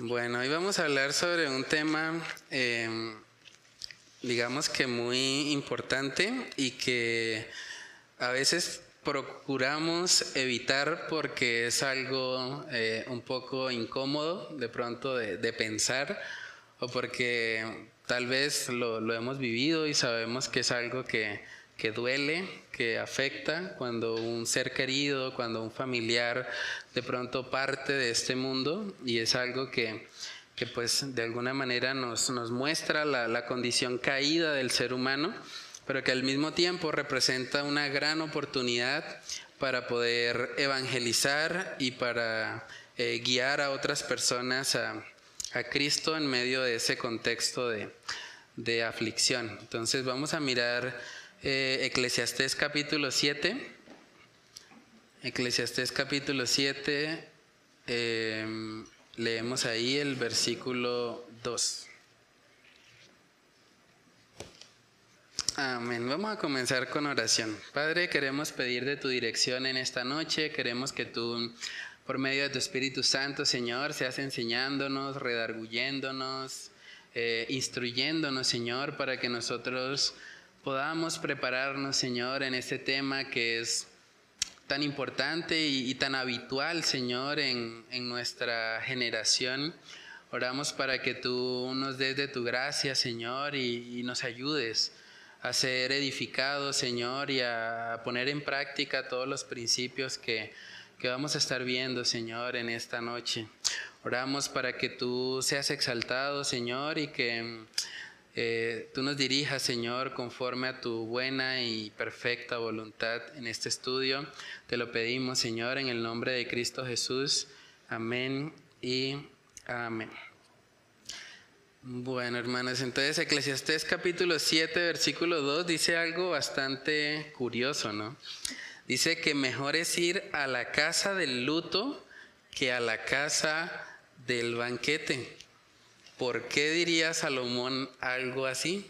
Bueno, hoy vamos a hablar sobre un tema, digamos que muy importante y que a veces procuramos evitar porque es algo un poco incómodo de pronto de pensar, o porque tal vez lo hemos vivido y sabemos que es algo que duele, que afecta cuando un ser querido, cuando un familiar de pronto parte de este mundo, y es algo que pues de alguna manera nos muestra la condición caída del ser humano, pero que al mismo tiempo representa una gran oportunidad para poder evangelizar y para guiar a otras personas a Cristo en medio de ese contexto de aflicción. Entonces vamos a mirar Eclesiastés capítulo 7. Eclesiastés capítulo 7, leemos ahí el versículo 2. Amén. Vamos a comenzar con oración. Padre, queremos pedir de tu dirección en esta noche. Queremos que tú, por medio de tu Espíritu Santo, Señor, seas enseñándonos, redarguyéndonos, instruyéndonos, Señor, para que nosotros podamos prepararnos, Señor, en este tema que es tan importante y tan habitual, Señor, en nuestra generación. Oramos para que tú nos des de tu gracia, Señor, y nos ayudes a ser edificados, Señor, y a poner en práctica todos los principios que vamos a estar viendo, Señor, en esta noche. Oramos para que tú seas exaltado, Señor, y que tú nos dirijas, Señor, conforme a tu buena y perfecta voluntad en este estudio. Te lo pedimos, Señor, en el nombre de Cristo Jesús. Amén y amén. Bueno, hermanos, entonces Eclesiastés capítulo 7, versículo 2 dice algo bastante curioso, ¿no? Dice que mejor es ir a la casa del luto que a la casa del banquete. ¿Por qué diría Salomón algo así?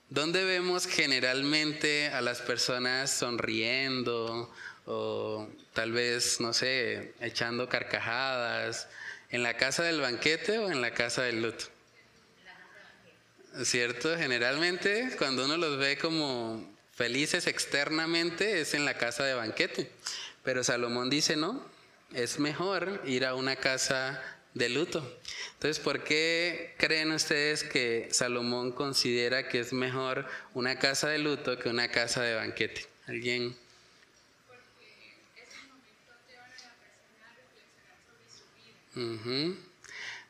¿Dónde vemos generalmente a las personas sonriendo o tal vez, no sé, echando carcajadas? ¿En la casa del banquete o en la casa del luto? ¿Cierto? Generalmente cuando uno los ve como felices externamente es en la casa de banquete. Pero Salomón dice no, es mejor ir a una casa de luto. Entonces, ¿por qué creen ustedes que Salomón considera que es mejor una casa de luto que una casa de banquete? ¿Alguien?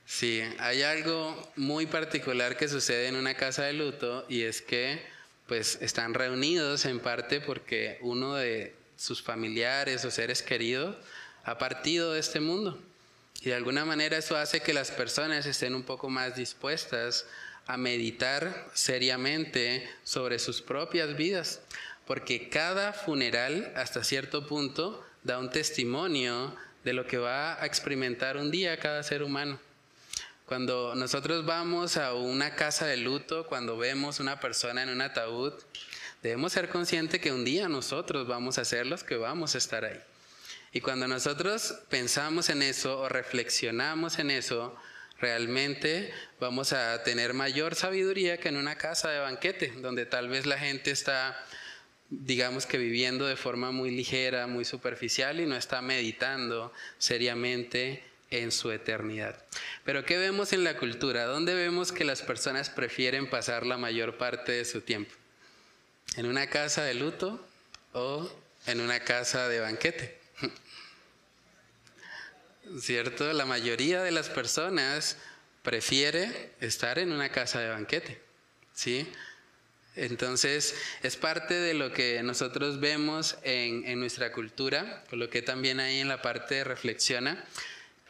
Sí, hay algo muy particular que sucede en una casa de luto, y es que pues están reunidos en parte porque uno de sus familiares o seres queridos ha partido de este mundo. Y de alguna manera eso hace que las personas estén un poco más dispuestas a meditar seriamente sobre sus propias vidas, porque cada funeral hasta cierto punto da un testimonio de lo que va a experimentar un día cada ser humano. Cuando nosotros vamos a una casa de luto, cuando vemos una persona en un ataúd, debemos ser conscientes que un día nosotros vamos a ser los que vamos a estar ahí. Y cuando nosotros pensamos en eso o reflexionamos en eso, realmente vamos a tener mayor sabiduría que en una casa de banquete, donde tal vez la gente está, digamos que viviendo de forma muy ligera, muy superficial, y no está meditando seriamente en su eternidad. Pero ¿qué vemos en la cultura? ¿Dónde vemos que las personas prefieren pasar la mayor parte de su tiempo? ¿En una casa de luto o en una casa de banquete? ¿Cierto? La mayoría de las personas prefiere estar en una casa de banquete, ¿sí? Entonces, es parte de lo que nosotros vemos en nuestra cultura, coloqué también ahí en la parte de reflexiona.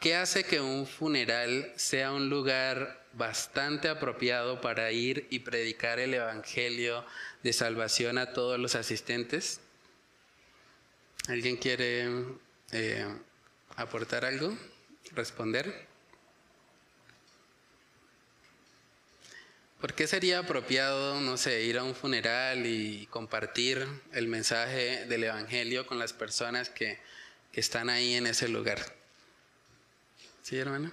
¿Qué hace que un funeral sea un lugar bastante apropiado para ir y predicar el evangelio de salvación a todos los asistentes? ¿Alguien quiere aportar algo? ¿Responder? ¿Por qué sería apropiado, no sé, ir a un funeral y compartir el mensaje del evangelio con las personas que están ahí en ese lugar? ¿Sí, hermano?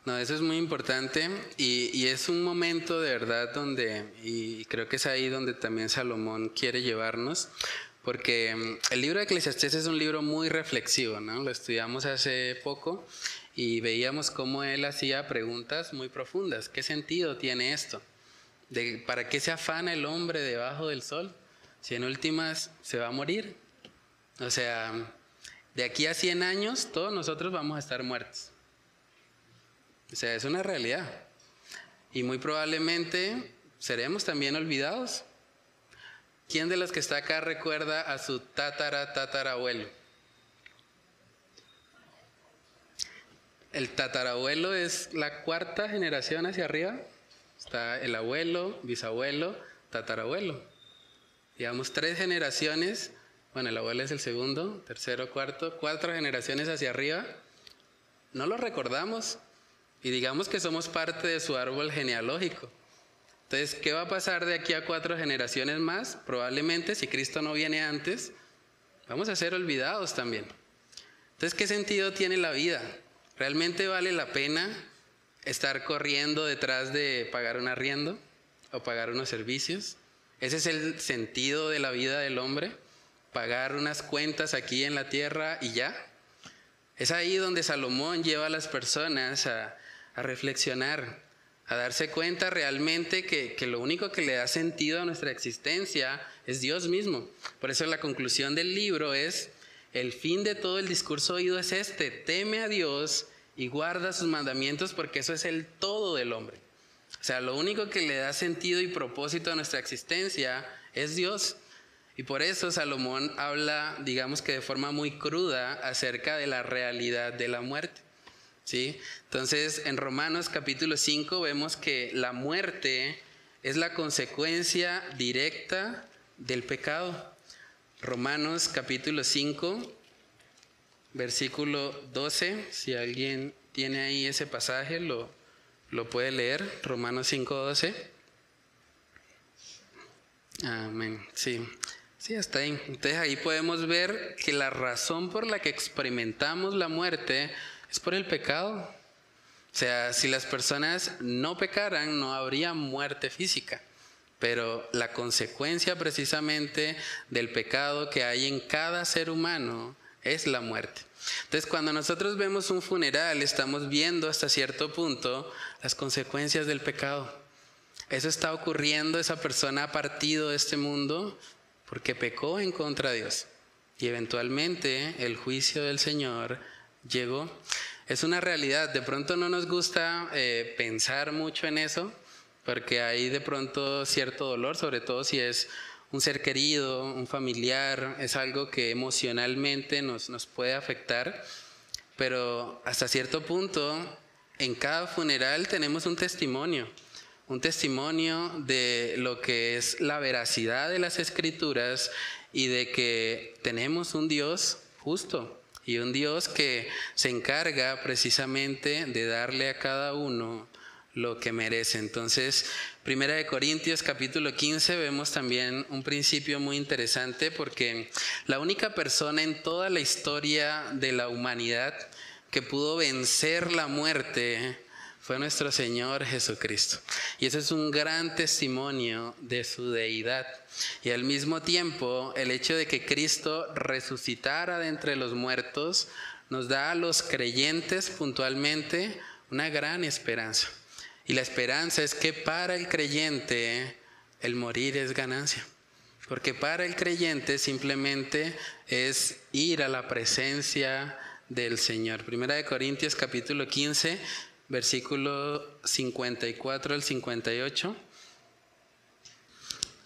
No, eso es muy importante y es un momento de verdad donde, y creo que es ahí donde también Salomón quiere llevarnos, porque el libro de Eclesiastés es un libro muy reflexivo, ¿no? Lo estudiamos hace poco y veíamos cómo él hacía preguntas muy profundas. ¿Qué sentido tiene esto? ¿Para qué se afana el hombre debajo del sol? Si en últimas se va a morir. O sea, de aquí a 100 años todos nosotros vamos a estar muertos. O sea, es una realidad. Y muy probablemente seremos también olvidados. ¿Quién de los que está acá recuerda a su tatarabuelo? El tatarabuelo es la cuarta generación hacia arriba. Está el abuelo, bisabuelo, tatarabuelo. Digamos 3 generaciones. Bueno, el abuelo es el segundo, tercero, cuarto, 4 generaciones hacia arriba. No lo recordamos. Y digamos que somos parte de su árbol genealógico. Entonces, ¿qué va a pasar de aquí a 4 generaciones más? Probablemente, si Cristo no viene antes, vamos a ser olvidados también. Entonces, ¿qué sentido tiene la vida? ¿Realmente vale la pena estar corriendo detrás de pagar un arriendo o pagar unos servicios? ¿Ese es el sentido de la vida del hombre? ¿Pagar unas cuentas aquí en la tierra y ya? Es ahí donde Salomón lleva a las personas a reflexionar, a darse cuenta realmente que lo único que le da sentido a nuestra existencia es Dios mismo. Por eso la conclusión del libro es: el fin de todo el discurso oído es este: teme a Dios y guarda sus mandamientos, porque eso es el todo del hombre. O sea, lo único que le da sentido y propósito a nuestra existencia es Dios. Y por eso Salomón habla, digamos que de forma muy cruda, acerca de la realidad de la muerte. ¿Sí? Entonces, en Romanos capítulo 5 vemos que la muerte es la consecuencia directa del pecado. Romanos capítulo 5, versículo 12, si alguien tiene ahí ese pasaje, lo puede leer. Romanos 5, 12. Amén, sí. Sí, está ahí. Entonces ahí podemos ver que la razón por la que experimentamos la muerte es por el pecado. O sea, si las personas no pecaran, no habría muerte física. Pero la consecuencia precisamente del pecado que hay en cada ser humano es la muerte. Entonces, cuando nosotros vemos un funeral, estamos viendo hasta cierto punto las consecuencias del pecado. Eso está ocurriendo, esa persona ha partido de este mundo porque pecó en contra de Dios. Y eventualmente el juicio del Señor llegó. Es una realidad. De pronto no nos gusta pensar mucho en eso, porque hay de pronto cierto dolor, sobre todo si es un ser querido, un familiar, es algo que emocionalmente nos puede afectar. Pero hasta cierto punto, en cada funeral tenemos un testimonio de lo que es la veracidad de las Escrituras y de que tenemos un Dios justo y un Dios que se encarga precisamente de darle a cada uno lo que merece. Entonces, 1 Corintios capítulo 15 vemos también un principio muy interesante, porque la única persona en toda la historia de la humanidad que pudo vencer la muerte fue nuestro Señor Jesucristo. Y eso es un gran testimonio de su deidad. Y al mismo tiempo, el hecho de que Cristo resucitara de entre los muertos nos da a los creyentes puntualmente una gran esperanza. Y la esperanza es que para el creyente el morir es ganancia. Porque para el creyente simplemente es ir a la presencia del Señor. 1 Corintios capítulo 15, versículo 54 al 58.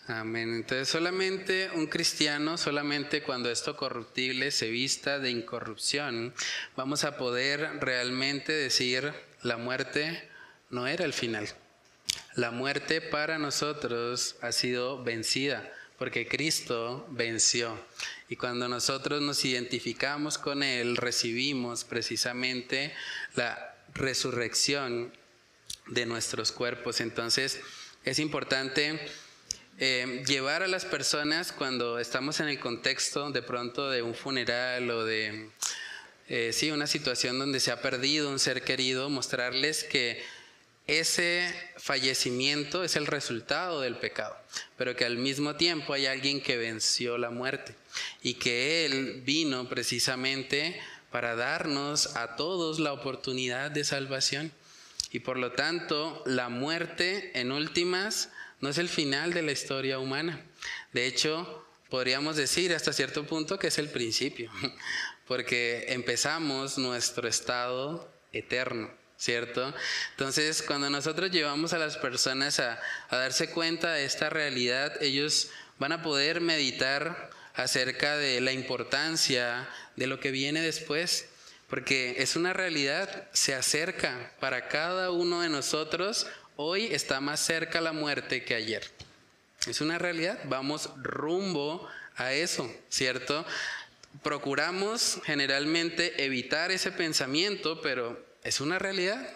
Amén. Entonces, solamente un cristiano, solamente cuando esto corruptible se vista de incorrupción, vamos a poder realmente decir: la muerte no era el final. La muerte para nosotros ha sido vencida, porque Cristo venció. Y cuando nosotros nos identificamos con Él, recibimos precisamente la resurrección de nuestros cuerpos. Entonces, es importante llevar a las personas, cuando estamos en el contexto de pronto de un funeral o de sí, una situación donde se ha perdido un ser querido, mostrarles que ese fallecimiento es el resultado del pecado, pero que al mismo tiempo hay alguien que venció la muerte y que Él vino precisamente para darnos a todos la oportunidad de salvación. Y por lo tanto, la muerte en últimas no es el final de la historia humana. De hecho, podríamos decir hasta cierto punto que es el principio, porque empezamos nuestro estado eterno, ¿cierto? Entonces, cuando nosotros llevamos a las personas a darse cuenta de esta realidad, ellos van a poder meditar acerca de la importancia de lo que viene después, porque es una realidad, se acerca para cada uno de nosotros. Hoy está más cerca la muerte que ayer. Es una realidad, vamos rumbo a eso, ¿cierto? Procuramos generalmente evitar ese pensamiento, pero es una realidad.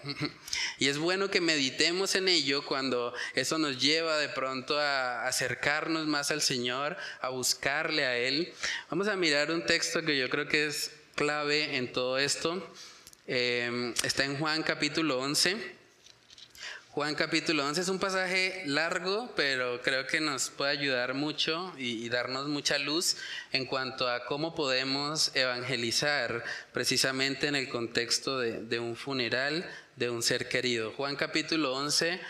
Y es bueno que meditemos en ello cuando eso nos lleva de pronto a acercarnos más al Señor, a buscarle a Él. Vamos a mirar un texto que yo creo que es clave en todo esto. Está en Juan capítulo 11. Juan capítulo 11 es un pasaje largo, pero creo que nos puede ayudar mucho y darnos mucha luz en cuanto a cómo podemos evangelizar precisamente en el contexto de un funeral de un ser querido. Juan capítulo 11,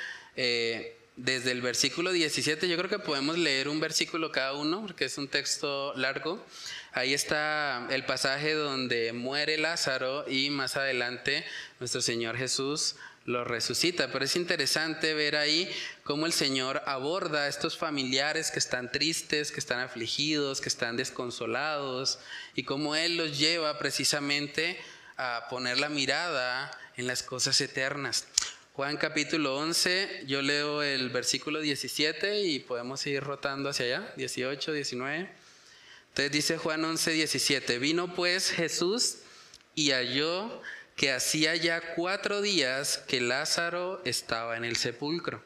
desde el versículo 17, yo creo que podemos leer un versículo cada uno, porque es un texto largo. Ahí está el pasaje donde muere Lázaro y más adelante nuestro Señor Jesús lo resucita. Pero es interesante ver ahí cómo el Señor aborda a estos familiares que están tristes, que están afligidos, que están desconsolados, y cómo Él los lleva precisamente a poner la mirada en las cosas eternas. Juan capítulo 11, yo leo el versículo 17 y podemos ir rotando hacia allá, 18, 19. Entonces dice Juan 11, 17, vino pues Jesús y halló que hacía ya 4 días que Lázaro estaba en el sepulcro.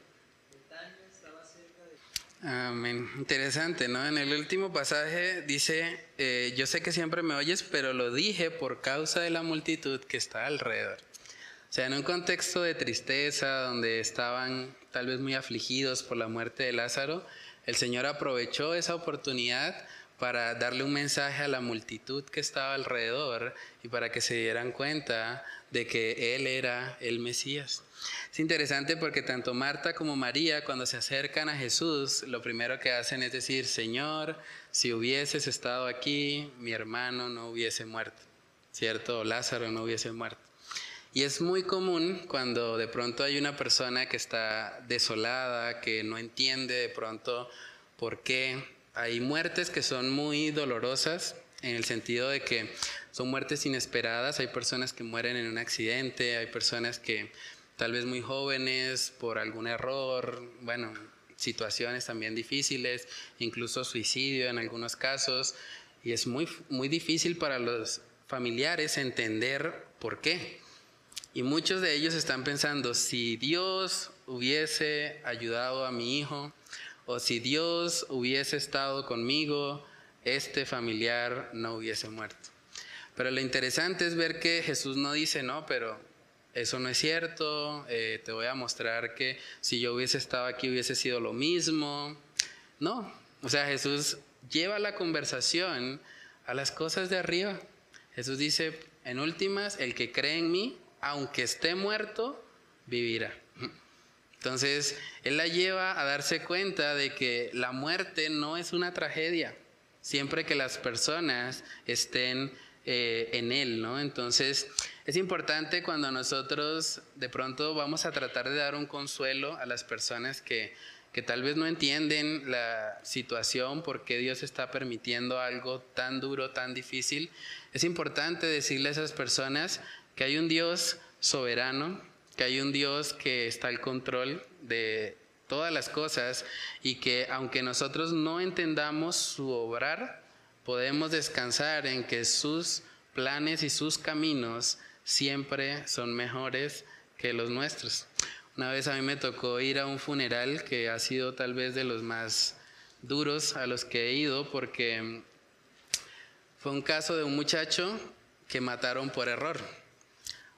Amén. Interesante, ¿no? En el último pasaje dice, yo sé que siempre me oyes, pero lo dije por causa de la multitud que está alrededor. O sea, en un contexto de tristeza, donde estaban tal vez muy afligidos por la muerte de Lázaro, el Señor aprovechó esa oportunidad para darle un mensaje a la multitud que estaba alrededor y para que se dieran cuenta de que Él era el Mesías. Es interesante porque tanto Marta como María, cuando se acercan a Jesús, lo primero que hacen es decir, Señor, si hubieses estado aquí, mi hermano no hubiese muerto, ¿cierto? O Lázaro no hubiese muerto. Y es muy común cuando de pronto hay una persona que está desolada, que no entiende de pronto por qué. Hay muertes que son muy dolorosas en el sentido de que son muertes inesperadas. Hay personas que mueren en un accidente, hay personas que tal vez muy jóvenes por algún error, bueno, situaciones también difíciles, incluso suicidio en algunos casos. Y es muy, muy difícil para los familiares entender por qué. Y muchos de ellos están pensando, si Dios hubiese ayudado a mi hijo, o si Dios hubiese estado conmigo, este familiar no hubiese muerto. Pero lo interesante es ver que Jesús no dice, no, pero eso no es cierto, te voy a mostrar que si yo hubiese estado aquí hubiese sido lo mismo. No, o sea, Jesús lleva la conversación a las cosas de arriba. Jesús dice, en últimas, el que cree en mí, aunque esté muerto, vivirá. Entonces, Él la lleva a darse cuenta de que la muerte no es una tragedia, siempre que las personas estén en Él, ¿no? Entonces, es importante cuando nosotros de pronto vamos a tratar de dar un consuelo a las personas que tal vez no entienden la situación, por qué Dios está permitiendo algo tan duro, tan difícil. Es importante decirle a esas personas que hay un Dios soberano, que hay un Dios que está al control de todas las cosas y que aunque nosotros no entendamos su obrar, podemos descansar en que sus planes y sus caminos siempre son mejores que los nuestros. Una vez a mí me tocó ir a un funeral que ha sido tal vez de los más duros a los que he ido, porque fue un caso de un muchacho que mataron por error.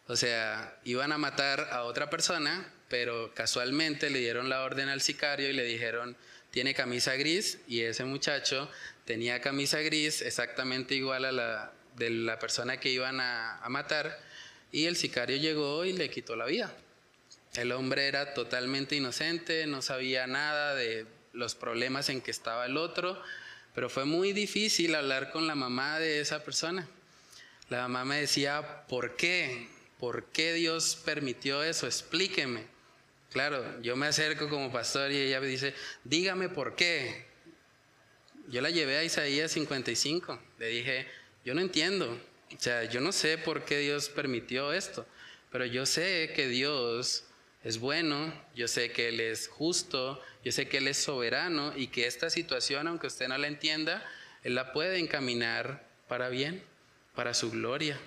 O sea, iban a matar a otra persona, pero casualmente le dieron la orden al sicario y le dijeron, tiene camisa gris, y ese muchacho tenía camisa gris exactamente igual a la de la persona que iban a matar, y el sicario llegó y le quitó la vida. El hombre era totalmente inocente, no sabía nada de los problemas en que estaba el otro, pero fue muy difícil hablar con la mamá de esa persona. La mamá me decía, ¿por qué? ¿Por qué Dios permitió eso? Explíqueme. Claro, yo me acerco como pastor y ella me dice, dígame por qué. Yo la llevé a Isaías 55. Le dije, yo no entiendo. O sea, yo no sé por qué Dios permitió esto, pero yo sé que Dios es bueno, yo sé que Él es justo, yo sé que Él es soberano y que esta situación, aunque usted no la entienda, Él la puede encaminar para bien, para su gloria.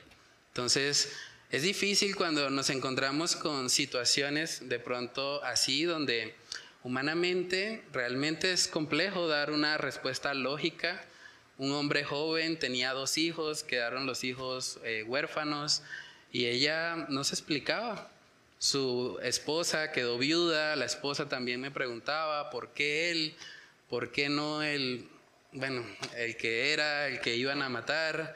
Entonces, es difícil cuando nos encontramos con situaciones de pronto así, donde humanamente realmente es complejo dar una respuesta lógica. Un hombre joven tenía 2 hijos, quedaron los hijos huérfanos y ella no se explicaba. Su esposa quedó viuda, la esposa también me preguntaba por qué él, por qué no el que iban a matar.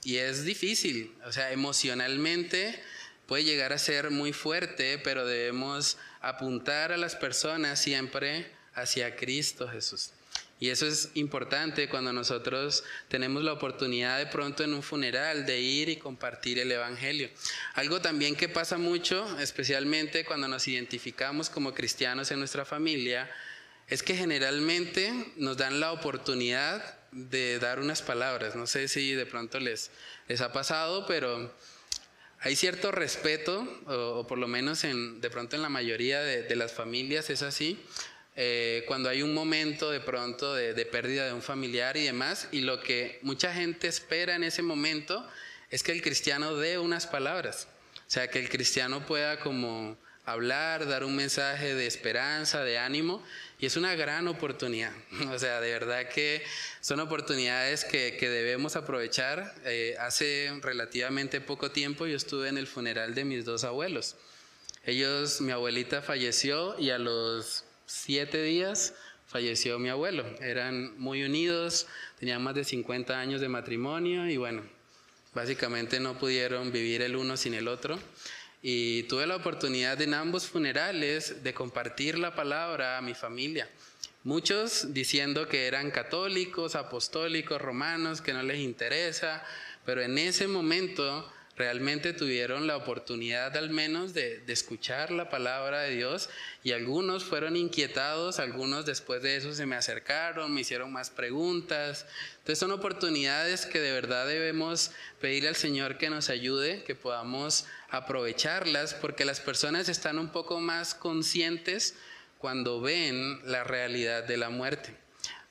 Y es difícil, o sea, emocionalmente puede llegar a ser muy fuerte, pero debemos apuntar a las personas siempre hacia Cristo Jesús. Y eso es importante cuando nosotros tenemos la oportunidad de pronto en un funeral de ir y compartir el evangelio. Algo también que pasa mucho, especialmente cuando nos identificamos como cristianos en nuestra familia, es que generalmente nos dan la oportunidad de dar unas palabras. No sé si de pronto les ha pasado, pero hay cierto respeto, o por lo menos de pronto en la mayoría de las familias es así. Cuando hay un momento de pronto de pérdida de un familiar y demás, y lo que mucha gente espera en ese momento es que el cristiano dé unas palabras, o sea, que el cristiano pueda como hablar, dar un mensaje de esperanza, de ánimo, y es una gran oportunidad. O sea, de verdad que son oportunidades que debemos aprovechar. Hace relativamente poco tiempo yo estuve en el funeral de mis 2 abuelos. Mi abuelita falleció y a los 7 días falleció mi abuelo. Eran muy unidos, tenían más de 50 años de matrimonio y bueno, básicamente no pudieron vivir el uno sin el otro. Y tuve la oportunidad en ambos funerales de compartir la palabra a mi familia. Muchos diciendo que eran católicos, apostólicos, romanos, que no les interesa, pero en ese momento realmente tuvieron la oportunidad al menos de escuchar la palabra de Dios, y algunos fueron inquietados, algunos después de eso se me acercaron, me hicieron más preguntas. Entonces son oportunidades que de verdad debemos pedirle al Señor que nos ayude, que podamos aprovecharlas, porque las personas están un poco más conscientes cuando ven la realidad de la muerte.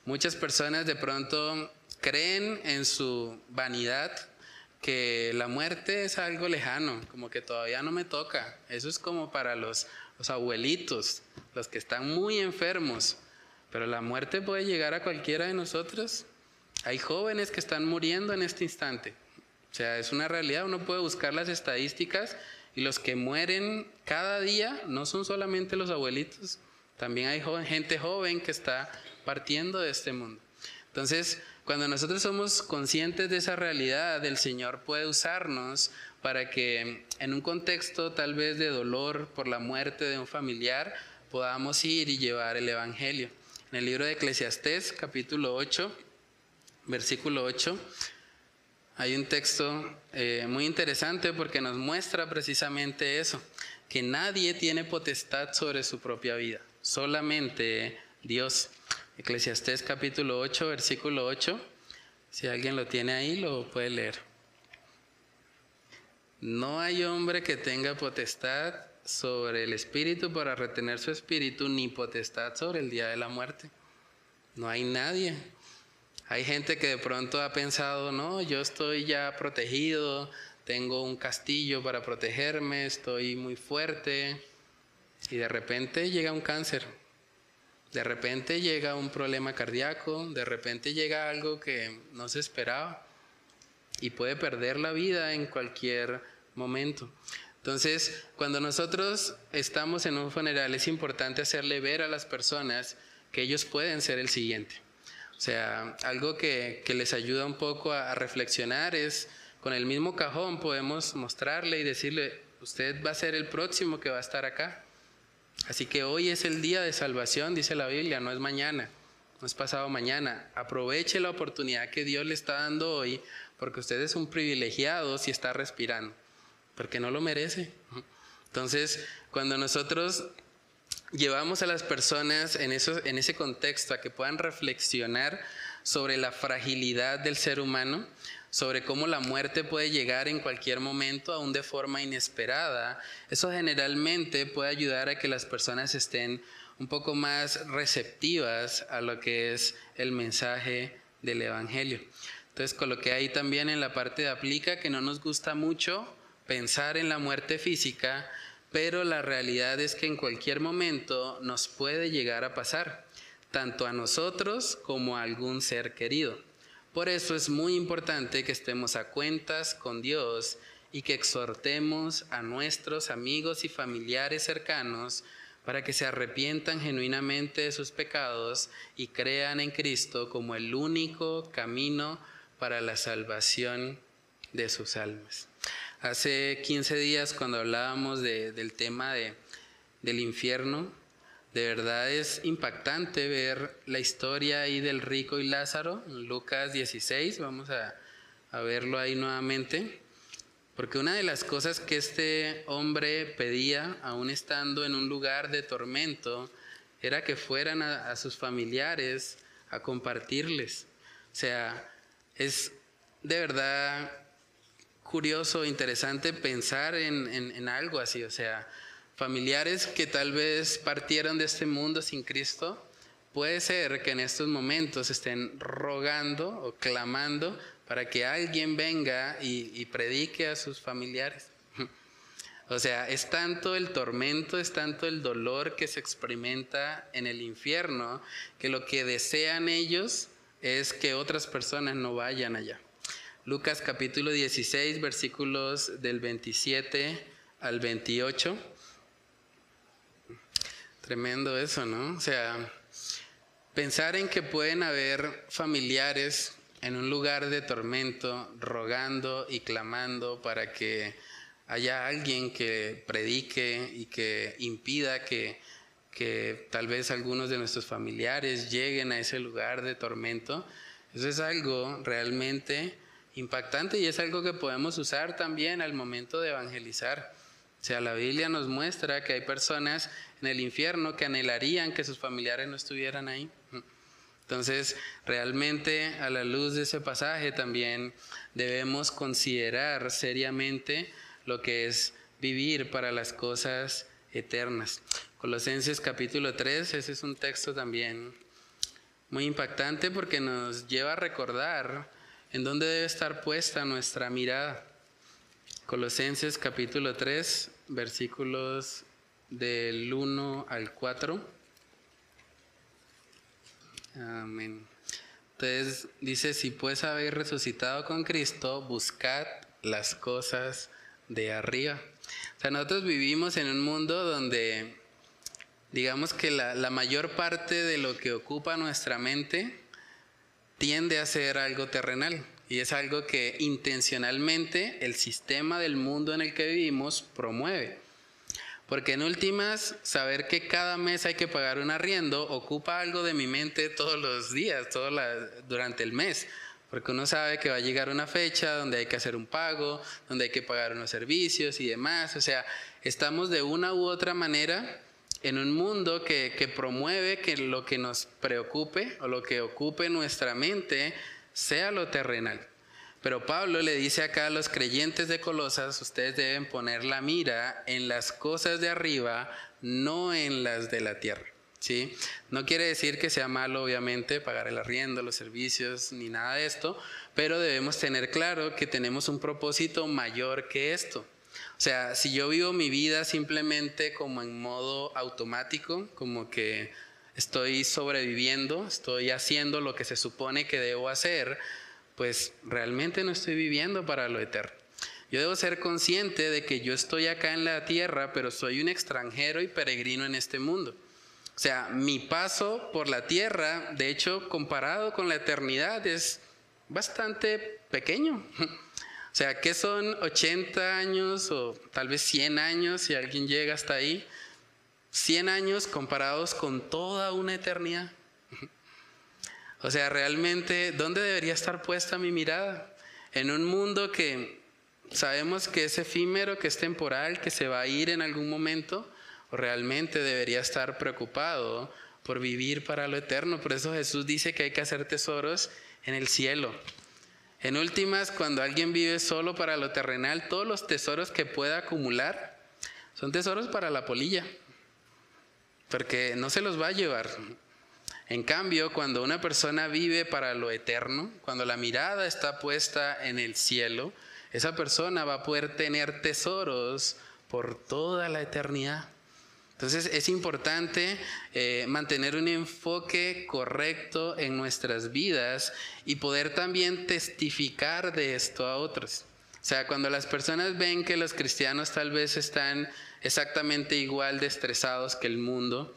Muchas personas de pronto creen en su vanidad que la muerte es algo lejano, como que todavía no me toca. Eso es como para los abuelitos, los que están muy enfermos. Pero la muerte puede llegar a cualquiera de nosotros. Hay jóvenes que están muriendo en este instante. O sea, es una realidad. Uno puede buscar las estadísticas y los que mueren cada día no son solamente los abuelitos. También hay gente joven que está partiendo de este mundo. Entonces, cuando nosotros somos conscientes de esa realidad, el Señor puede usarnos para que en un contexto tal vez de dolor por la muerte de un familiar, podamos ir y llevar el evangelio. En el libro de Eclesiastés, capítulo 8, versículo 8, hay un texto muy interesante porque nos muestra precisamente eso, que nadie tiene potestad sobre su propia vida, solamente Dios. Eclesiastés capítulo 8, versículo 8. Si alguien lo tiene ahí, lo puede leer. No hay hombre que tenga potestad sobre el espíritu para retener su espíritu, ni potestad sobre el día de la muerte. No hay nadie. Hay gente que de pronto ha pensado, no, yo estoy ya protegido, tengo un castillo para protegerme, estoy muy fuerte, y de repente llega un cáncer. De repente llega un problema cardíaco, de repente llega algo que no se esperaba. y puede perder la vida en cualquier momento. Entonces, cuando nosotros estamos en un funeral, es importante hacerle ver a las personas que ellos pueden ser el siguiente. O sea, algo que les ayuda un poco a reflexionar es, con el mismo cajón podemos mostrarle y decirle, usted va a ser el próximo que va a estar acá. Así que hoy es el día de salvación, dice la Biblia, no es mañana, no es pasado mañana. Aproveche la oportunidad que Dios le está dando hoy, porque usted es un privilegiado si está respirando, porque no lo merece. Entonces, cuando nosotros llevamos a las personas en ese contexto a que puedan reflexionar sobre la fragilidad del ser humano, sobre cómo la muerte puede llegar en cualquier momento, aún de forma inesperada, eso generalmente puede ayudar a que las personas estén un poco más receptivas a lo que es el mensaje del Evangelio. Entonces coloqué ahí también en la parte de aplica que no nos gusta mucho pensar en la muerte física, pero la realidad es que en cualquier momento nos puede llegar a pasar, tanto a nosotros como a algún ser querido. Por eso es muy importante que estemos a cuentas con Dios y que exhortemos a nuestros amigos y familiares cercanos para que se arrepientan genuinamente de sus pecados y crean en Cristo como el único camino para la salvación de sus almas. Hace 15 días cuando hablábamos del tema del infierno, de verdad es impactante ver la historia ahí del rico y Lázaro, en Lucas 16, vamos a verlo ahí nuevamente, porque una de las cosas que este hombre pedía, aún estando en un lugar de tormento, era que fueran a sus familiares a compartirles. O sea, es de verdad curioso, interesante pensar en algo así, o sea, familiares que tal vez partieron de este mundo sin Cristo, puede ser que en estos momentos estén rogando o clamando para que alguien venga y predique a sus familiares. O sea, es tanto el tormento, es tanto el dolor que se experimenta en el infierno, que lo que desean ellos es que otras personas no vayan allá. Lucas capítulo 16, versículos del 27 al 28. Tremendo eso, ¿no? O sea, pensar en que pueden haber familiares en un lugar de tormento, rogando y clamando para que haya alguien que predique y que impida que tal vez algunos de nuestros familiares lleguen a ese lugar de tormento. Eso es algo realmente impactante y es algo que podemos usar también al momento de evangelizar. O sea, la Biblia nos muestra que hay personas en el infierno que anhelarían que sus familiares no estuvieran ahí. Entonces, realmente a la luz de ese pasaje también debemos considerar seriamente lo que es vivir para las cosas eternas. Colosenses capítulo 3, ese es un texto también muy impactante porque nos lleva a recordar en dónde debe estar puesta nuestra mirada. Colosenses capítulo 3, versículos del 1 al 4. Amén. Entonces dice, si pues habéis resucitado con Cristo, buscad las cosas de arriba. O sea, nosotros vivimos en un mundo donde, digamos que la mayor parte de lo que ocupa nuestra mente tiende a ser algo terrenal. Y es algo que intencionalmente el sistema del mundo en el que vivimos promueve. Porque en últimas, saber que cada mes hay que pagar un arriendo ocupa algo de mi mente todos los días, durante el mes. Porque uno sabe que va a llegar una fecha donde hay que hacer un pago, donde hay que pagar unos servicios y demás. O sea, estamos de una u otra manera en un mundo que promueve que lo que nos preocupe o lo que ocupe nuestra mente sea lo terrenal. Pero Pablo le dice acá a los creyentes de Colosas, ustedes deben poner la mira en las cosas de arriba, no en las de la tierra. ¿Sí? No quiere decir que sea malo, obviamente, pagar el arriendo, los servicios, ni nada de esto, pero debemos tener claro que tenemos un propósito mayor que esto. O sea, si yo vivo mi vida simplemente como en modo automático, como que estoy sobreviviendo, estoy haciendo lo que se supone que debo hacer, pues realmente no estoy viviendo para lo eterno. Yo debo ser consciente de que yo estoy acá en la tierra, pero soy un extranjero y peregrino en este mundo. O sea, mi paso por la tierra, de hecho, comparado con la eternidad, es bastante pequeño. O sea, ¿qué son 80 años o tal vez 100 años si alguien llega hasta ahí? 100 años comparados con toda una eternidad. O sea, realmente, ¿dónde debería estar puesta mi mirada? En un mundo que sabemos que es efímero, que es temporal, que se va a ir en algún momento, o realmente debería estar preocupado por vivir para lo eterno. Por eso Jesús dice que hay que hacer tesoros en el cielo. En últimas, cuando alguien vive solo para lo terrenal, todos los tesoros que pueda acumular son tesoros para la polilla, porque no se los va a llevar. En cambio, cuando una persona vive para lo eterno, cuando la mirada está puesta en el cielo, esa persona va a poder tener tesoros por toda la eternidad. Entonces es importante mantener un enfoque correcto en nuestras vidas y poder también testificar de esto a otros. O sea, cuando las personas ven que los cristianos tal vez están exactamente igual de estresados que el mundo,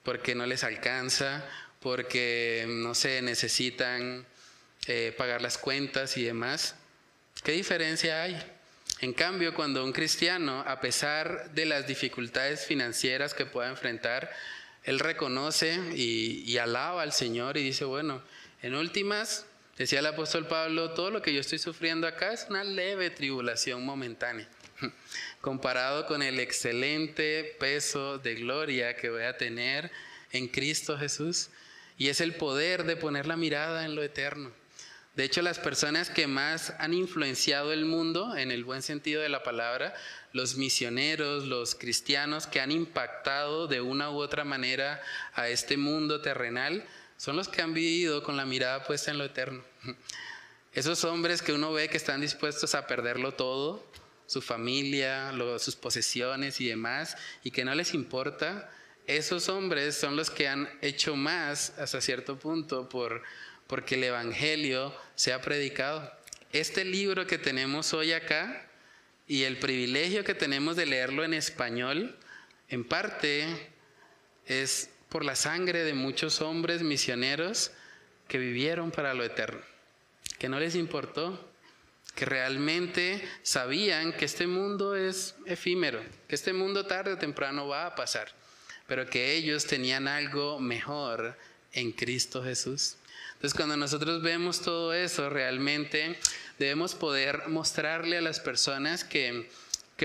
porque no les alcanza, porque, no sé, necesitan pagar las cuentas y demás, ¿qué diferencia hay? En cambio, cuando un cristiano, a pesar de las dificultades financieras que pueda enfrentar, él reconoce y alaba al Señor y dice, bueno, en últimas, decía el apóstol Pablo, todo lo que yo estoy sufriendo acá es una leve tribulación momentánea, comparado con el excelente peso de gloria que voy a tener en Cristo Jesús. Y es el poder de poner la mirada en lo eterno. De hecho, las personas que más han influenciado el mundo, en el buen sentido de la palabra, los misioneros, los cristianos que han impactado de una u otra manera a este mundo terrenal, son los que han vivido con la mirada puesta en lo eterno. Esos hombres que uno ve que están dispuestos a perderlo todo, su familia, sus posesiones y demás, y que no les importa, esos hombres son los que han hecho más hasta cierto punto porque el evangelio se ha predicado. Este libro que tenemos hoy acá y el privilegio que tenemos de leerlo en español, en parte es por la sangre de muchos hombres misioneros que vivieron para lo eterno, que no les importó, que realmente sabían que este mundo es efímero, que este mundo tarde o temprano va a pasar, pero que ellos tenían algo mejor en Cristo Jesús. Entonces, cuando nosotros vemos todo eso, realmente debemos poder mostrarle a las personas que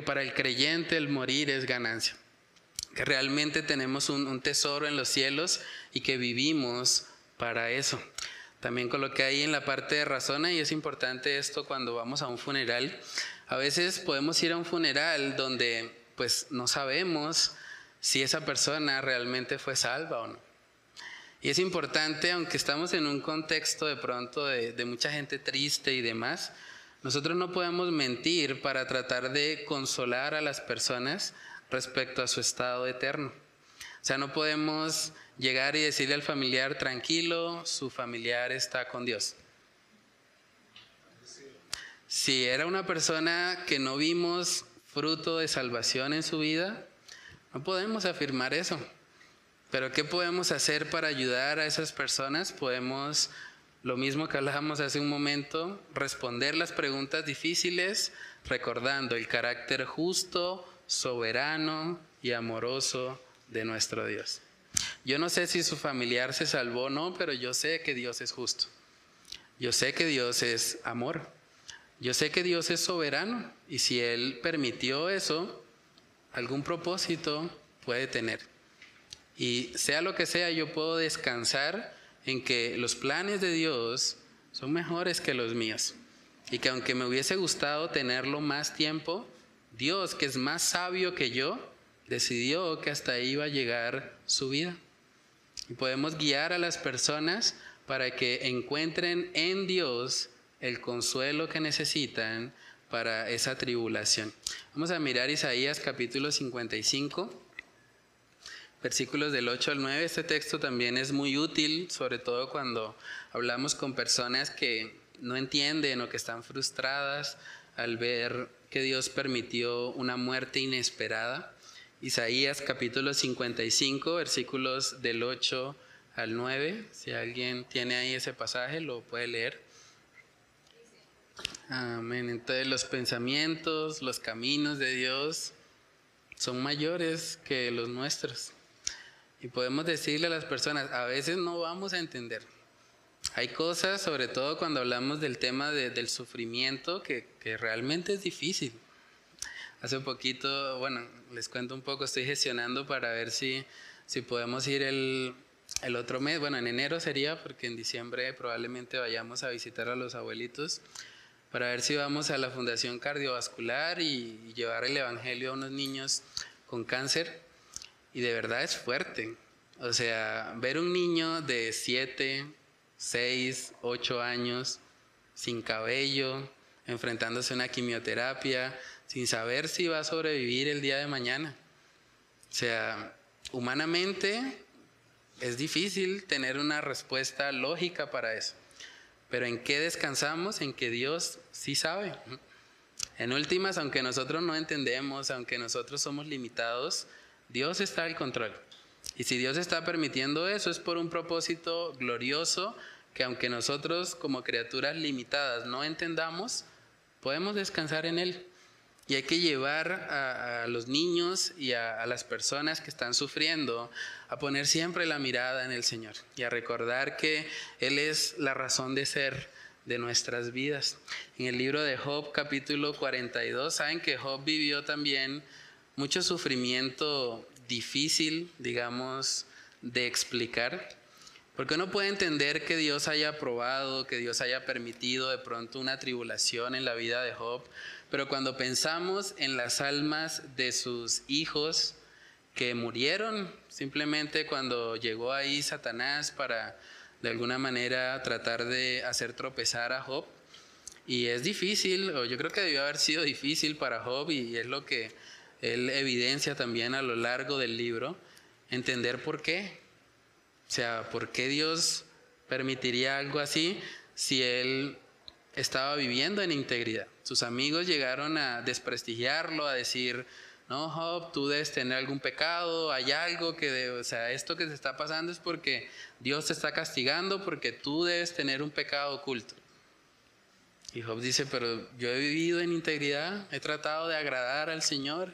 para el creyente el morir es ganancia, que realmente tenemos un tesoro en los cielos y que vivimos para eso. También coloqué ahí en la parte de razona, y es importante esto cuando vamos a un funeral. A veces podemos ir a un funeral donde pues no sabemos si esa persona realmente fue salva o no. Y es importante, aunque estamos en un contexto de pronto de mucha gente triste y demás, nosotros no podemos mentir para tratar de consolar a las personas respecto a su estado eterno. O sea, no podemos llegar y decirle al familiar, tranquilo, su familiar está con Dios. Si era una persona que no vimos fruto de salvación en su vida, no podemos afirmar eso. Pero ¿qué podemos hacer para ayudar a esas personas? Podemos, lo mismo que hablábamos hace un momento, responder las preguntas difíciles, recordando el carácter justo, soberano y amoroso de nuestro Dios. Yo no sé si su familiar se salvó o no, pero yo sé que Dios es justo. Yo sé que Dios es amor. Yo sé que Dios es soberano. Y si Él permitió eso, algún propósito puede tener. Y sea lo que sea, yo puedo descansar en que los planes de Dios son mejores que los míos. Y que aunque me hubiese gustado tenerlo más tiempo, Dios, que es más sabio que yo, decidió que hasta ahí iba a llegar su vida. Y podemos guiar a las personas para que encuentren en Dios el consuelo que necesitan para esa tribulación. Vamos a mirar Isaías capítulo 55, versículos del 8 al 9. Este texto también es muy útil, sobre todo cuando hablamos con personas que no entienden o que están frustradas al ver que Dios permitió una muerte inesperada. Isaías capítulo 55, versículos del 8 al 9. Si alguien tiene ahí ese pasaje, lo puede leer. Amén. Entonces los pensamientos, los caminos de Dios son mayores que los nuestros. Y podemos decirle a las personas, a veces no vamos a entender. Hay cosas, sobre todo cuando hablamos del tema del sufrimiento, que realmente es difícil. Hace poquito, bueno, les cuento un poco, estoy gestionando para ver si podemos ir el otro mes. Bueno, en enero sería, porque en diciembre probablemente vayamos a visitar a los abuelitos, para ver si vamos a la Fundación Cardiovascular y llevar el evangelio a unos niños con cáncer. Y de verdad es fuerte. O sea, ver un niño de 7, 6, 8 años, sin cabello, enfrentándose a una quimioterapia, sin saber si va a sobrevivir el día de mañana. O sea, humanamente es difícil tener una respuesta lógica para eso. Pero ¿en qué descansamos? En que Dios sí sabe. En últimas, aunque nosotros no entendemos, aunque nosotros somos limitados, Dios está al control. Y si Dios está permitiendo eso, es por un propósito glorioso que aunque nosotros como criaturas limitadas no entendamos, podemos descansar en Él. Y hay que llevar a los niños y a las personas que están sufriendo a poner siempre la mirada en el Señor y a recordar que Él es la razón de ser de nuestras vidas. En el libro de Job, capítulo 42, saben que Job vivió también mucho sufrimiento difícil, digamos, de explicar. Porque uno puede entender que Dios haya probado, que Dios haya permitido de pronto una tribulación en la vida de Job, pero cuando pensamos en las almas de sus hijos que murieron, simplemente cuando llegó ahí Satanás para de alguna manera tratar de hacer tropezar a Job, y es difícil, o yo creo que debió haber sido difícil para Job, y es lo que él evidencia también a lo largo del libro, entender por qué. O sea, ¿por qué Dios permitiría algo así si él estaba viviendo en integridad? Sus amigos llegaron a desprestigiarlo, a decir, no, Job, tú debes tener algún pecado, hay algo o sea, esto que te está pasando es porque Dios te está castigando, porque tú debes tener un pecado oculto. Y Job dice, pero yo he vivido en integridad, he tratado de agradar al Señor.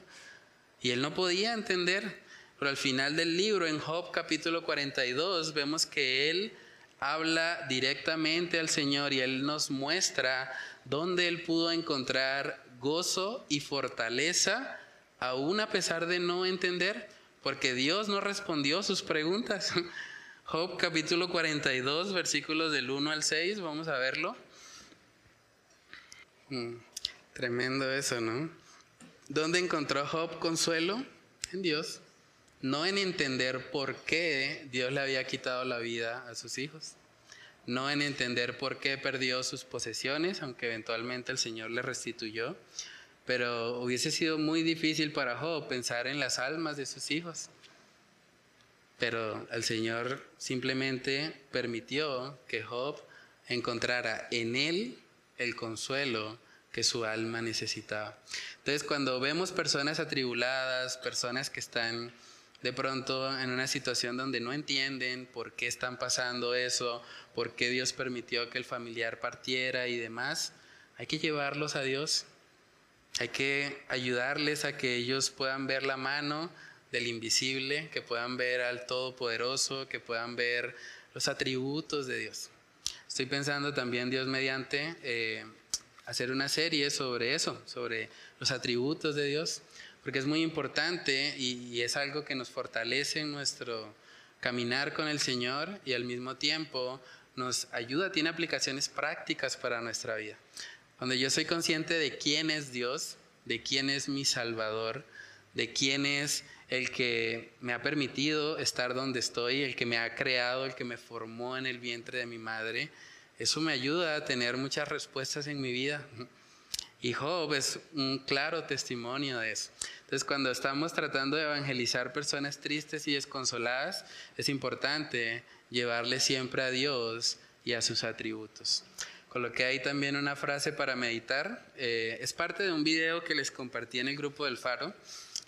Y él no podía entender. Pero al final del libro, en Job capítulo 42, vemos que él habla directamente al Señor y él nos muestra dónde él pudo encontrar gozo y fortaleza, aún a pesar de no entender, porque Dios no respondió sus preguntas. Job capítulo 42, versículos del 1 al 6, vamos a verlo. Tremendo eso, ¿no? ¿Dónde encontró Job consuelo? En Dios. No en entender por qué Dios le había quitado la vida a sus hijos. No en entender por qué perdió sus posesiones, aunque eventualmente el Señor le restituyó. Pero hubiese sido muy difícil para Job pensar en las almas de sus hijos. Pero el Señor simplemente permitió que Job encontrara en él el consuelo que su alma necesitaba. Entonces, cuando vemos personas atribuladas, personas que están de pronto en una situación donde no entienden por qué están pasando eso, por qué Dios permitió que el familiar partiera y demás, hay que llevarlos a Dios. Hay que ayudarles a que ellos puedan ver la mano del invisible, que puedan ver al Todopoderoso, que puedan ver los atributos de Dios. Estoy pensando también, Dios mediante, hacer una serie sobre eso, sobre los atributos de Dios, porque es muy importante y es algo que nos fortalece en nuestro caminar con el Señor y al mismo tiempo nos ayuda, tiene aplicaciones prácticas para nuestra vida. Cuando yo soy consciente de quién es Dios, de quién es mi Salvador, de quién es el que me ha permitido estar donde estoy, el que me ha creado, el que me formó en el vientre de mi madre, eso me ayuda a tener muchas respuestas en mi vida. Y Job es un claro testimonio de eso. Entonces, cuando estamos tratando de evangelizar personas tristes y desconsoladas, es importante llevarles siempre a Dios y a sus atributos. Coloqué ahí también una frase para meditar. Es parte de un video que les compartí en el grupo del Faro,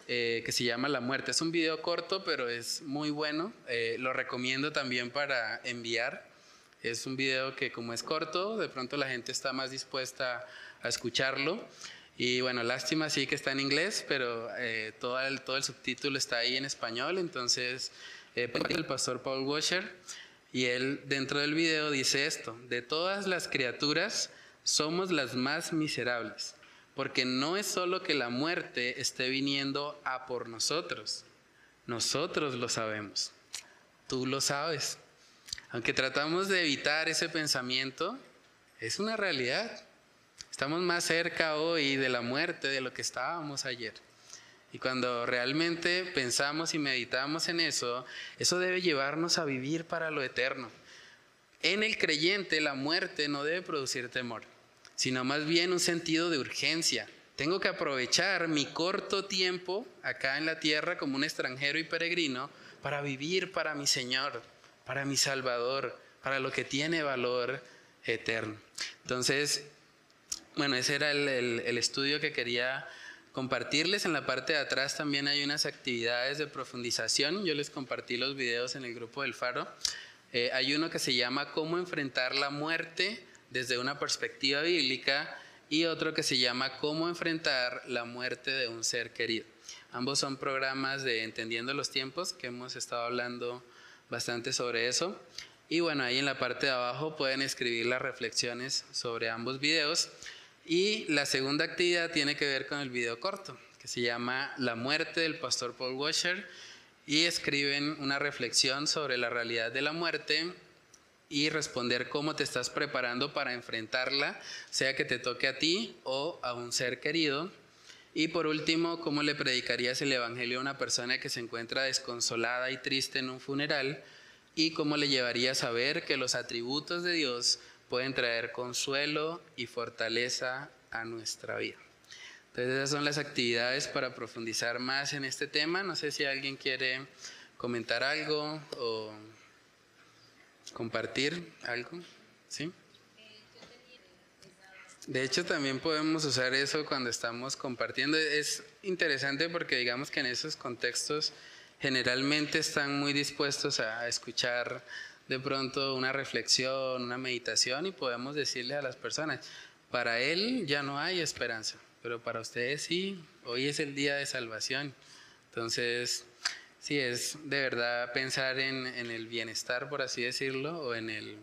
que se llama La Muerte. Es un video corto, pero es muy bueno. Lo recomiendo también para enviar. Es un video que, como es corto, de pronto la gente está más dispuesta a escucharlo. Y bueno, lástima sí que está en inglés, pero todo el subtítulo está ahí en español. Entonces, el pastor Paul Washer, y él dentro del video dice esto: de todas las criaturas somos las más miserables, porque no es solo que la muerte esté viniendo a por nosotros lo sabemos, tú lo sabes. Aunque tratamos de evitar ese pensamiento, es una realidad. Estamos más cerca hoy de la muerte de lo que estábamos ayer. Y cuando realmente pensamos y meditamos en eso, eso debe llevarnos a vivir para lo eterno. En el creyente, la muerte no debe producir temor, sino más bien un sentido de urgencia. Tengo que aprovechar mi corto tiempo acá en la tierra como un extranjero y peregrino para vivir para mi Señor, para mi Salvador, para lo que tiene valor eterno. Entonces, bueno, ese era el estudio que quería compartirles. En la parte de atrás también hay unas actividades de profundización. Yo les compartí los videos en el grupo del Faro. Hay uno que se llama Cómo enfrentar la muerte desde una perspectiva bíblica, y otro que se llama Cómo enfrentar la muerte de un ser querido. Ambos son programas de Entendiendo los Tiempos, que hemos estado hablando bastante sobre eso. Y bueno, ahí en la parte de abajo pueden escribir las reflexiones sobre ambos videos. Y la segunda actividad tiene que ver con el video corto, que se llama La muerte del pastor Paul Washer, y escriben una reflexión sobre la realidad de la muerte y responder cómo te estás preparando para enfrentarla, sea que te toque a ti o a un ser querido. Y por último, cómo le predicarías el evangelio a una persona que se encuentra desconsolada y triste en un funeral, y cómo le llevarías a ver que los atributos de Dios pueden traer consuelo y fortaleza a nuestra vida. Entonces esas son las actividades para profundizar más en este tema. No sé si alguien quiere comentar algo o compartir algo, ¿sí? De hecho, también podemos usar eso cuando estamos compartiendo. Es interesante porque digamos que en esos contextos generalmente están muy dispuestos a escuchar de pronto una reflexión, una meditación, y podemos decirle a las personas, para él ya no hay esperanza, pero para ustedes sí, hoy es el día de salvación. Entonces, sí, es de verdad pensar en el bienestar, por así decirlo, o en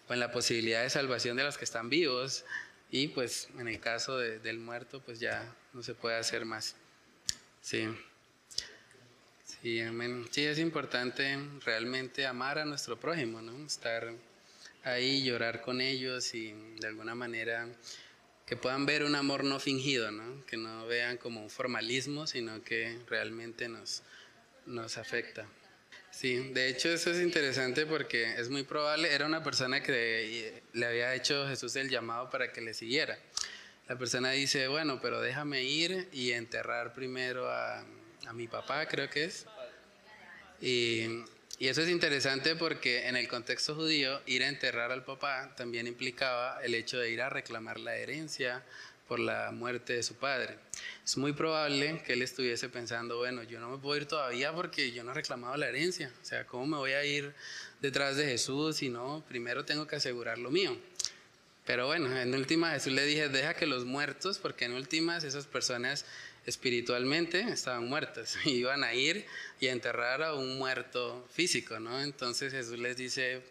la posibilidad de salvación de los que están vivos, y pues en el caso del muerto, pues ya no se puede hacer más. Sí. Sí, amén. Sí, es importante realmente amar a nuestro prójimo, ¿no? Estar ahí, llorar con ellos, y de alguna manera que puedan ver un amor no fingido, ¿no? Que no vean como un formalismo, sino que realmente nos afecta. Sí, de hecho eso es interesante porque es muy probable, era una persona que le había hecho Jesús el llamado para que le siguiera. La persona dice, bueno, pero déjame ir y enterrar primero a mi papá, creo que es. Y eso es interesante porque en el contexto judío, ir a enterrar al papá también implicaba el hecho de ir a reclamar la herencia por la muerte de su padre. Es muy probable que él estuviese pensando, bueno, yo no me puedo ir todavía porque yo no he reclamado la herencia. O sea, ¿cómo me voy a ir detrás de Jesús si no? Primero tengo que asegurar lo mío. Pero bueno, en última Jesús le dije, deja que los muertos, porque en últimas esas personas espiritualmente estaban muertas, y iban a ir y a enterrar a un muerto físico, ¿no? Entonces Jesús les dice,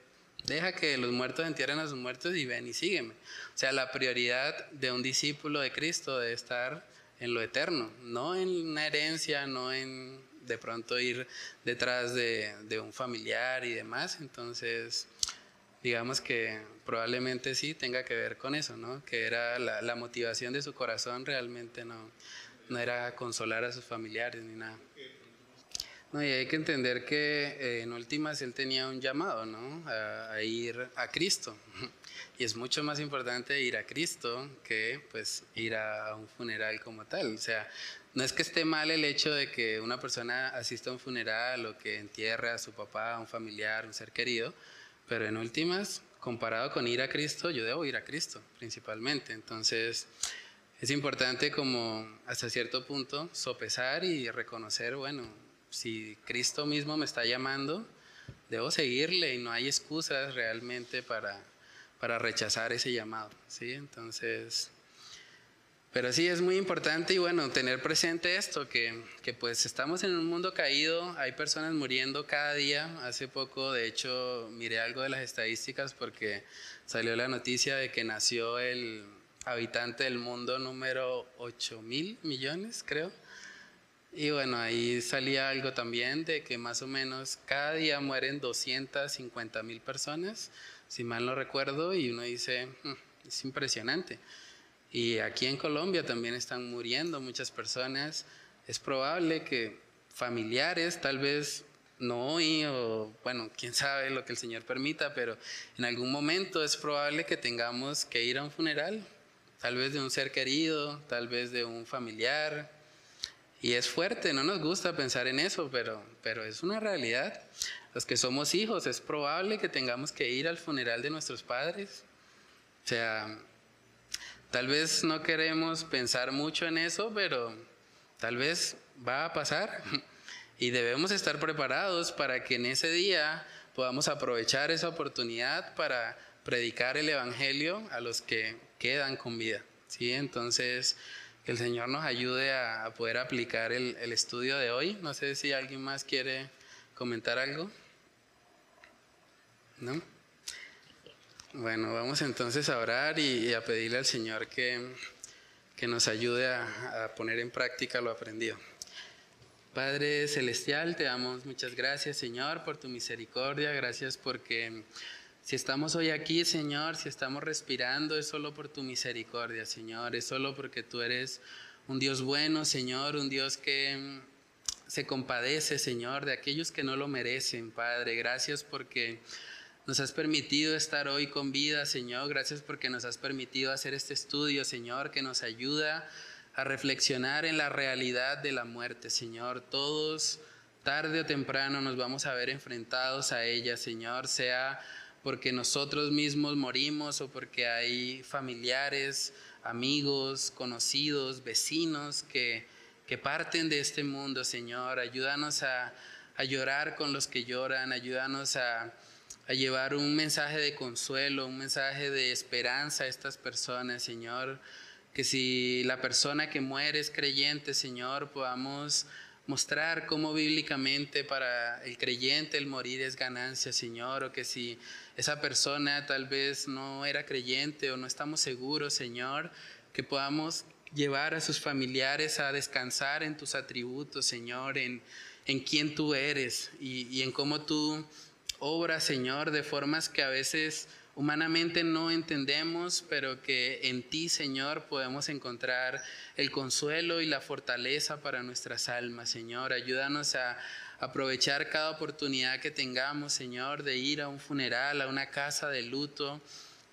deja que los muertos entierren a sus muertos y ven y sígueme. O sea, la prioridad de un discípulo de Cristo debe estar en lo eterno, no en una herencia, no en de pronto ir detrás de un familiar y demás. Entonces, digamos que probablemente sí tenga que ver con eso, ¿no? Que era la motivación de su corazón, realmente no era consolar a sus familiares ni nada. No, y hay que entender que en últimas él tenía un llamado, ¿no? A ir a Cristo. Y es mucho más importante ir a Cristo que pues ir a un funeral como tal. O sea, no es que esté mal el hecho de que una persona asista a un funeral o que entierre a su papá, a un familiar, un ser querido, pero en últimas, comparado con ir a Cristo, yo debo ir a Cristo principalmente. Entonces es importante como hasta cierto punto sopesar y reconocer, bueno, si Cristo mismo me está llamando, debo seguirle y no hay excusas realmente para rechazar ese llamado, ¿sí? Entonces, pero sí es muy importante y bueno, tener presente esto, que pues estamos en un mundo caído, hay personas muriendo cada día. Hace poco, de hecho, miré algo de las estadísticas porque salió la noticia de que nació el habitante del mundo número 8.000 millones, creo. Y bueno, ahí salía algo también de que más o menos cada día mueren 250.000 personas, si mal no recuerdo, y uno dice, es impresionante. Y aquí en Colombia también están muriendo muchas personas. Es probable que familiares, tal vez no hoy, o bueno, quién sabe lo que el Señor permita, pero en algún momento es probable que tengamos que ir a un funeral, tal vez de un ser querido, tal vez de un familiar. Y es fuerte, no nos gusta pensar en eso, pero es una realidad. Los que somos hijos, es probable que tengamos que ir al funeral de nuestros padres. O sea, tal vez no queremos pensar mucho en eso, pero tal vez va a pasar y debemos estar preparados para que en ese día podamos aprovechar esa oportunidad para predicar el evangelio a los que quedan con vida, ¿sí? Entonces, que el Señor nos ayude a poder aplicar el estudio de hoy. No sé si alguien más quiere comentar algo. ¿No? Bueno, vamos entonces a orar y a pedirle al Señor que nos ayude a poner en práctica lo aprendido. Padre Celestial, te damos muchas gracias, Señor, por tu misericordia. Gracias porque si estamos hoy aquí, Señor, si estamos respirando, es solo por tu misericordia, Señor. Es solo porque tú eres un Dios bueno, Señor, un Dios que se compadece, Señor, de aquellos que no lo merecen, Padre. Gracias porque nos has permitido estar hoy con vida, Señor. Gracias porque nos has permitido hacer este estudio, Señor, que nos ayuda a reflexionar en la realidad de la muerte, Señor. Todos, tarde o temprano, nos vamos a ver enfrentados a ella, Señor, sea porque nosotros mismos morimos o porque hay familiares, amigos, conocidos, vecinos que parten de este mundo, Señor. Ayúdanos a llorar con los que lloran, ayúdanos a llevar un mensaje de consuelo, un mensaje de esperanza a estas personas, Señor. Que si la persona que muere es creyente, Señor, podamos mostrar cómo bíblicamente para el creyente el morir es ganancia, Señor. O que si esa persona tal vez no era creyente o no estamos seguros, Señor, que podamos llevar a sus familiares a descansar en tus atributos, Señor, en quién tú eres y en cómo tú obra, Señor, de formas que a veces humanamente no entendemos, pero que en ti, Señor, podemos encontrar el consuelo y la fortaleza para nuestras almas, Señor. Ayúdanos a aprovechar cada oportunidad que tengamos, Señor, de ir a un funeral, a una casa de luto,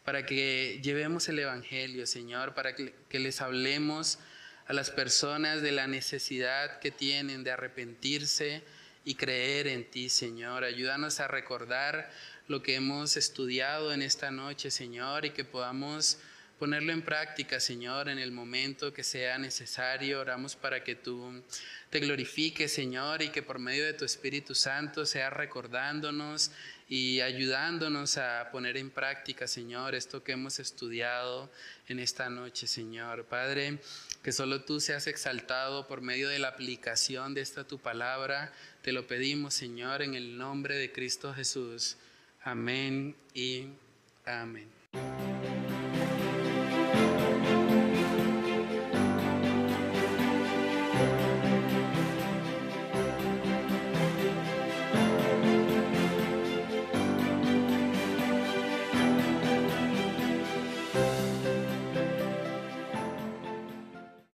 para que llevemos el evangelio, Señor, para que les hablemos a las personas de la necesidad que tienen de arrepentirse y creer en ti, Señor. Ayúdanos a recordar lo que hemos estudiado en esta noche, Señor, y que podamos ponerlo en práctica, Señor, en el momento que sea necesario. Oramos para que tú te glorifiques, Señor, y que por medio de tu Espíritu Santo seas recordándonos y ayudándonos a poner en práctica, Señor, esto que hemos estudiado en esta noche, Señor. Padre, que solo tú seas exaltado por medio de la aplicación de esta tu palabra. Te lo pedimos, Señor, en el nombre de Cristo Jesús. Amén y amén.